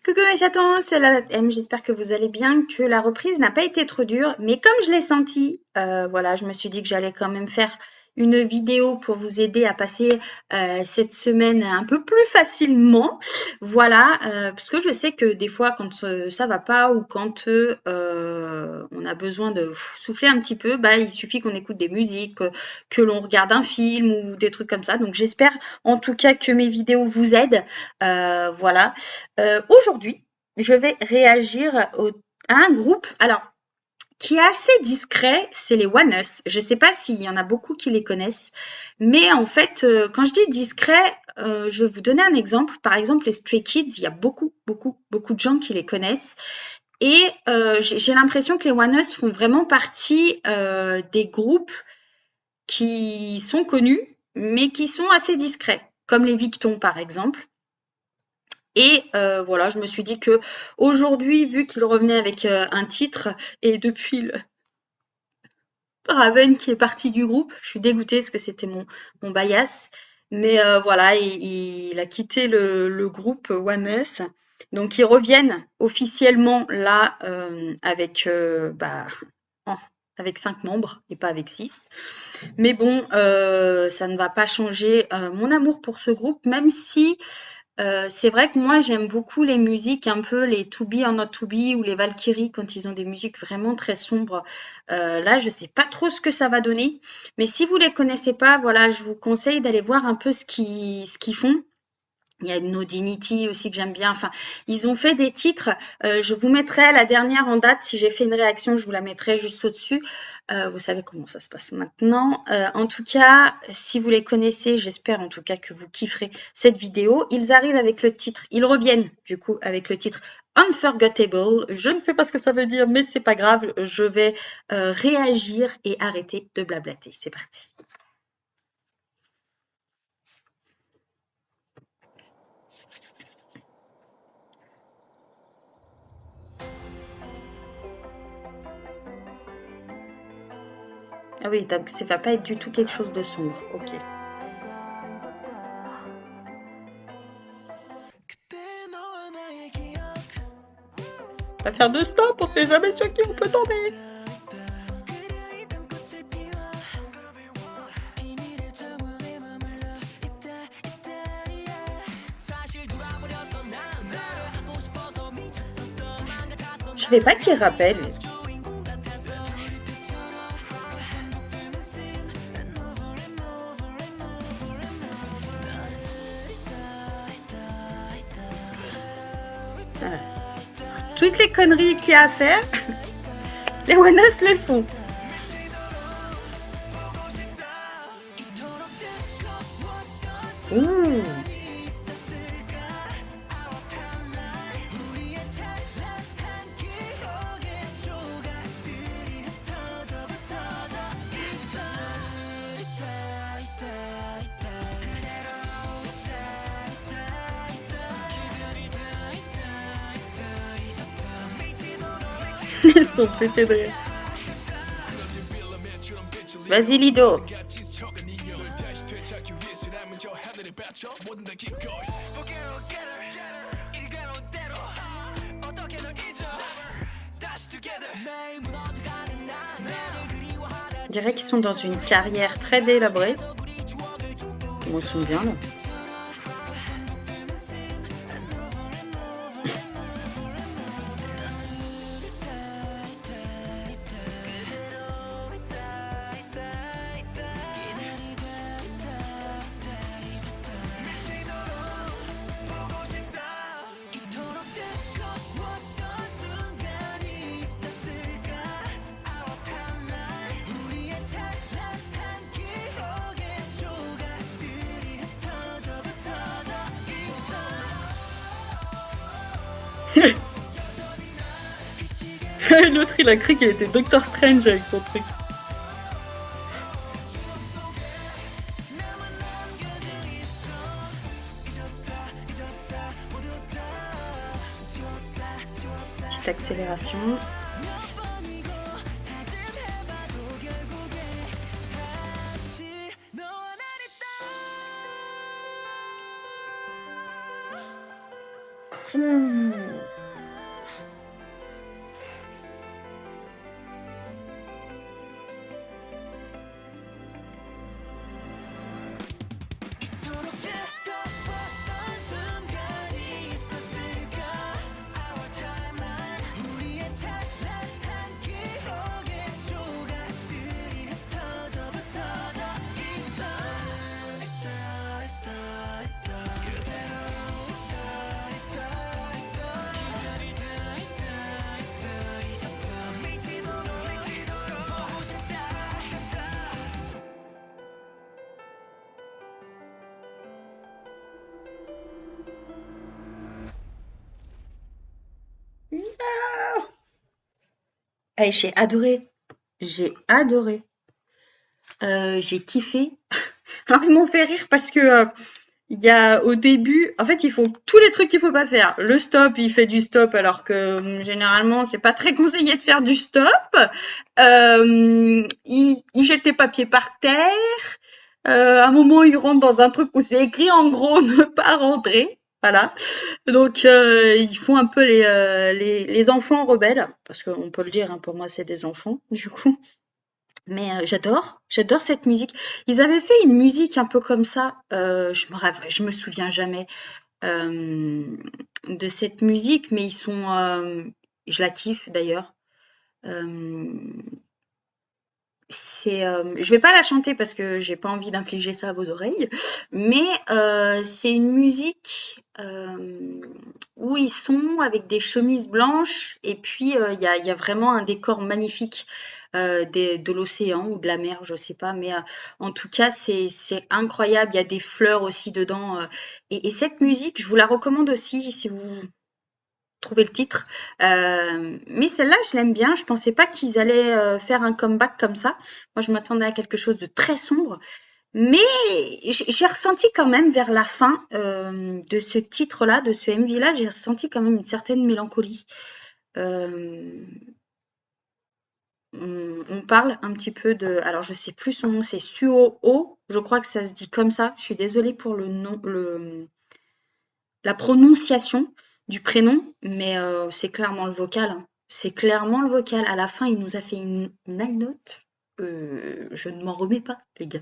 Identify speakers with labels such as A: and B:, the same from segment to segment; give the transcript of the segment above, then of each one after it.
A: Coucou mes chatons, c'est la M, j'espère que vous allez bien, que la reprise n'a pas été trop dure, mais comme je l'ai senti, voilà, je me suis dit que j'allais quand même faire une vidéo pour vous aider à passer cette semaine un peu plus facilement, voilà, parce que je sais que des fois quand ça va pas ou quand on a besoin de souffler un petit peu, bah il suffit qu'on écoute des musiques, que l'on regarde un film ou des trucs comme ça. Donc j'espère en tout cas que mes vidéos vous aident, voilà. Aujourd'hui, je vais réagir à un groupe, alors, qui est assez discret, c'est les One Us. Je ne sais pas s'il y en a beaucoup qui les connaissent, mais en fait, quand je dis discret, je vais vous donner un exemple. Par exemple, les Stray Kids, il y a beaucoup, beaucoup, beaucoup de gens qui les connaissent. Et j'ai l'impression que les One Us font vraiment partie des groupes qui sont connus, mais qui sont assez discrets, comme les Victons, par exemple. Et voilà, je me suis dit que aujourd'hui, vu qu'il revenait avec un titre, et depuis le Raven qui est parti du groupe, je suis dégoûtée parce que c'était mon bias. Mais voilà, il a quitté le groupe One Us. Donc ils reviennent officiellement là avec en- avec 5 membres et pas avec 6. Mais bon, ça ne va pas changer mon amour pour ce groupe, même si c'est vrai que moi j'aime beaucoup les musiques un peu les To Be or Not To Be ou les Valkyries quand ils ont des musiques vraiment très sombres. Là, je sais pas trop ce que ça va donner, mais si vous les connaissez pas, voilà, je vous conseille d'aller voir un peu ce qu'ils font. Il y a No Dignity aussi que j'aime bien. Enfin, ils ont fait des titres. Je vous mettrai la dernière en date. Si j'ai fait une réaction, je vous la mettrai juste au-dessus. Vous savez comment ça se passe maintenant. En tout cas, si vous les connaissez, j'espère en tout cas que vous kifferez cette vidéo. Ils arrivent avec le titre. Ils reviennent du coup avec le titre Unforgettable. Je ne sais pas ce que ça veut dire, mais c'est pas grave. Je vais réagir et arrêter de blablater. C'est parti. Ah oui, donc ça va pas être du tout quelque chose de sombre. Ok. Va faire de stop, on sait jamais sur qui on peut tomber. Je savais pas qui rappelle. Voilà. Toutes les conneries qu'il y a à faire, les Wanos les font. Ouh. Ils sont pétés de rire. Vas-y Lido. On dirait qu'ils sont dans une carrière très délabrée. Bon, ils sont bien là. L'autre, il a cru qu'il était Doctor Strange avec son truc. Petite accélération. Mmh. Eh, j'ai adoré. J'ai adoré. J'ai kiffé. Alors, ils m'ont fait rire parce que il y a au début, en fait, ils font tous les trucs qu'il faut pas faire. Le stop, il fait du stop alors que généralement, c'est pas très conseillé de faire du stop. Il jette tes papiers par terre. À un moment, il rentre dans un truc où c'est écrit en gros ne pas rentrer. Voilà. Donc, ils font un peu les enfants rebelles, parce qu'on peut le dire, hein, pour moi, c'est des enfants, du coup. Mais j'adore cette musique. Ils avaient fait une musique un peu comme ça, je me souviens jamais de cette musique, mais je la kiffe d'ailleurs. Euh, je vais pas la chanter parce que j'ai pas envie d'infliger ça à vos oreilles, mais c'est une musique où ils sont avec des chemises blanches et puis il y a vraiment un décor magnifique de l'océan ou de la mer, je sais pas, mais en tout cas c'est incroyable. Il y a des fleurs aussi dedans et cette musique, je vous la recommande aussi si vous trouver le titre. Mais celle-là, je l'aime bien. Je pensais pas qu'ils allaient faire un comeback comme ça. Moi, je m'attendais à quelque chose de très sombre. Mais j'ai ressenti quand même vers la fin de ce titre-là, de ce MV-là, j'ai ressenti quand même une certaine mélancolie. Euh, on parle un petit peu de... Alors, je sais plus son nom, c'est Suo O. Je crois que ça se dit comme ça. Je suis désolée pour le nom, la prononciation du prénom, mais c'est clairement le vocal, hein. C'est clairement le vocal. À la fin, il nous a fait une high note. Je ne m'en remets pas, les gars.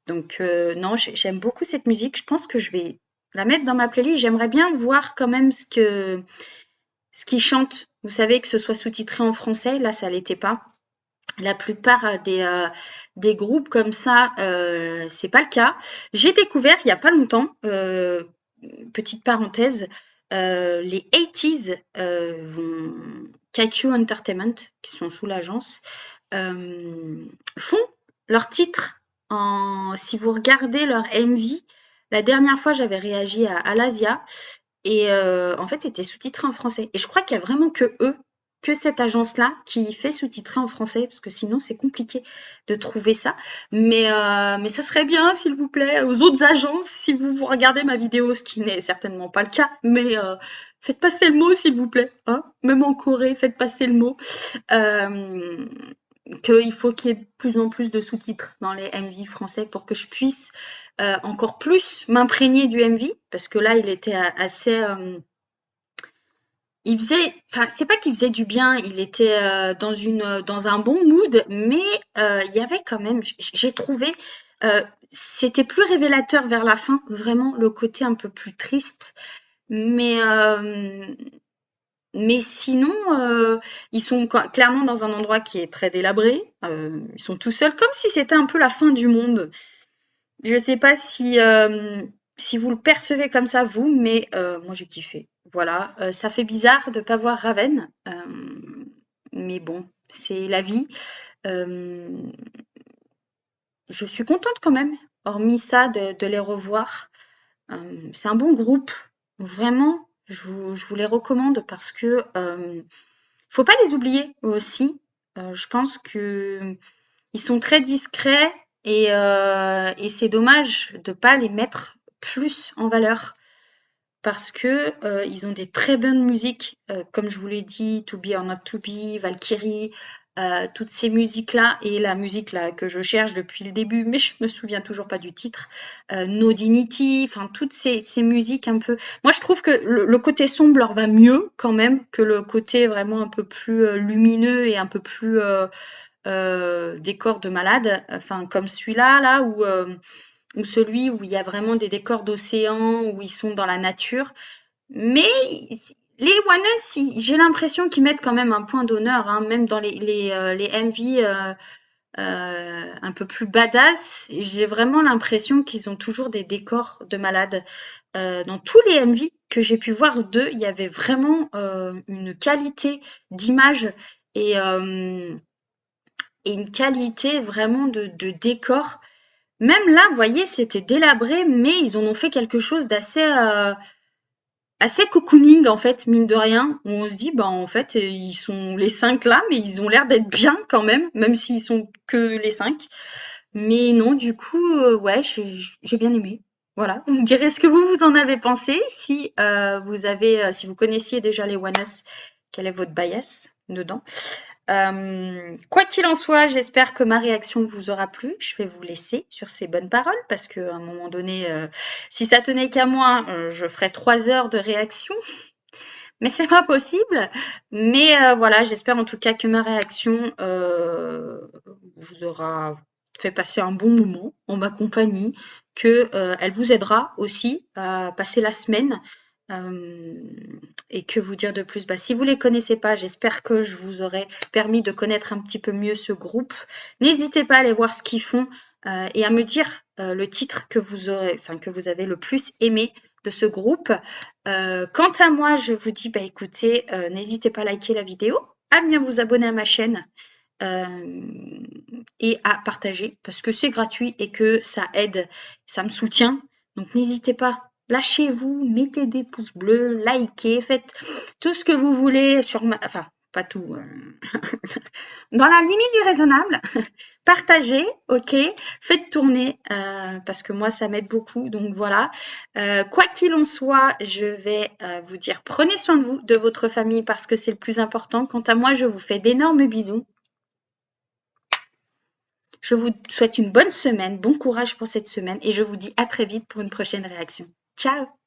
A: Donc, non, j'aime beaucoup cette musique. Je pense que je vais la mettre dans ma playlist. J'aimerais bien voir quand même ce qu'ils chantent. Vous savez, que ce soit sous-titré en français, là, ça l'était pas. La plupart des groupes comme ça, c'est pas le cas. J'ai découvert il y a pas longtemps, petite parenthèse, les 80s KQ Entertainment, qui sont sous l'agence, font leurs titres si vous regardez leur MV, la dernière fois j'avais réagi à Alasia et en fait c'était sous-titré en français. Et je crois qu'il y a vraiment que eux, que cette agence-là qui fait sous-titrer en français, parce que sinon c'est compliqué de trouver ça. Mais ça serait bien, s'il vous plaît, aux autres agences, si vous regardez ma vidéo, ce qui n'est certainement pas le cas, mais faites passer le mot, s'il vous plaît, hein. Même en Corée, faites passer le mot. Euh, qu'il faut qu'il y ait de plus en plus de sous-titres dans les MV français pour que je puisse encore plus m'imprégner du MV, parce que là, il était assez... il faisait... Enfin, c'est pas qu'il faisait du bien, il était dans un bon mood, mais il y avait quand même, j'ai trouvé, c'était plus révélateur vers la fin, vraiment, le côté un peu plus triste. Mais, mais sinon, ils sont clairement dans un endroit qui est très délabré. Ils sont tout seuls, comme si c'était un peu la fin du monde. Je sais pas si vous le percevez comme ça, vous, mais moi j'ai kiffé. Voilà, ça fait bizarre de pas voir Raven, mais bon, c'est la vie. Euh, je suis contente quand même, hormis ça, de les revoir. C'est un bon groupe, vraiment. Je vous les recommande parce que faut pas les oublier aussi. Je pense que ils sont très discrets et c'est dommage de pas les mettre plus en valeur parce que ils ont des très bonnes musiques, comme je vous l'ai dit, To Be or Not To Be, Valkyrie. toutes ces musiques-là et la musique là que je cherche depuis le début, mais je me souviens toujours pas du titre, No Dignity, enfin toutes ces musiques un peu. Moi, je trouve que le côté sombre leur va mieux quand même que le côté vraiment un peu plus lumineux et un peu plus décor de malade, enfin comme celui-là là ou celui où il y a vraiment des décors d'océan où ils sont dans la nature. Mais les One Us, j'ai l'impression qu'ils mettent quand même un point d'honneur, hein, même dans les MV un peu plus badass. J'ai vraiment l'impression qu'ils ont toujours des décors de malade. Dans tous les MV que j'ai pu voir d'eux, il y avait vraiment une qualité d'image et, euh, et une qualité vraiment de décor. Même là, vous voyez, c'était délabré, mais ils en ont fait quelque chose d'assez assez cocooning en fait, mine de rien. On se dit, bah en fait, ils sont les 5 là, mais ils ont l'air d'être bien quand même s'ils sont que les 5. Mais non, du coup, ouais, j'ai bien aimé. Voilà, vous me direz ce que vous en avez pensé. Si si vous connaissiez déjà les One Us, quel est votre bias dedans? Quoi qu'il en soit, j'espère que ma réaction vous aura plu. Je vais vous laisser sur ces bonnes paroles parce qu'à un moment donné, si ça tenait qu'à moi, je ferais 3 heures de réaction, mais c'est pas possible. Mais voilà, j'espère en tout cas que ma réaction vous aura fait passer un bon moment en ma compagnie, que elle vous aidera aussi à passer la semaine. Et que vous dire de plus? Bah, si vous les connaissez pas, j'espère que je vous aurai permis de connaître un petit peu mieux ce groupe. N'hésitez pas à aller voir ce qu'ils font et à me dire le titre que que vous avez le plus aimé de ce groupe. Quant à moi, je vous dis, bah écoutez, n'hésitez pas à liker la vidéo, à bien vous abonner à ma chaîne et à partager parce que c'est gratuit et que ça aide, ça me soutient. Donc n'hésitez pas, lâchez-vous, mettez des pouces bleus, likez, faites tout ce que vous voulez sur ma... Enfin, pas tout. Dans la limite du raisonnable, partagez, ok, faites tourner parce que moi ça m'aide beaucoup. Donc voilà, quoi qu'il en soit, je vais vous dire prenez soin de vous, de votre famille parce que c'est le plus important. Quant à moi, je vous fais d'énormes bisous. Je vous souhaite une bonne semaine, bon courage pour cette semaine et je vous dis à très vite pour une prochaine réaction. Ciao!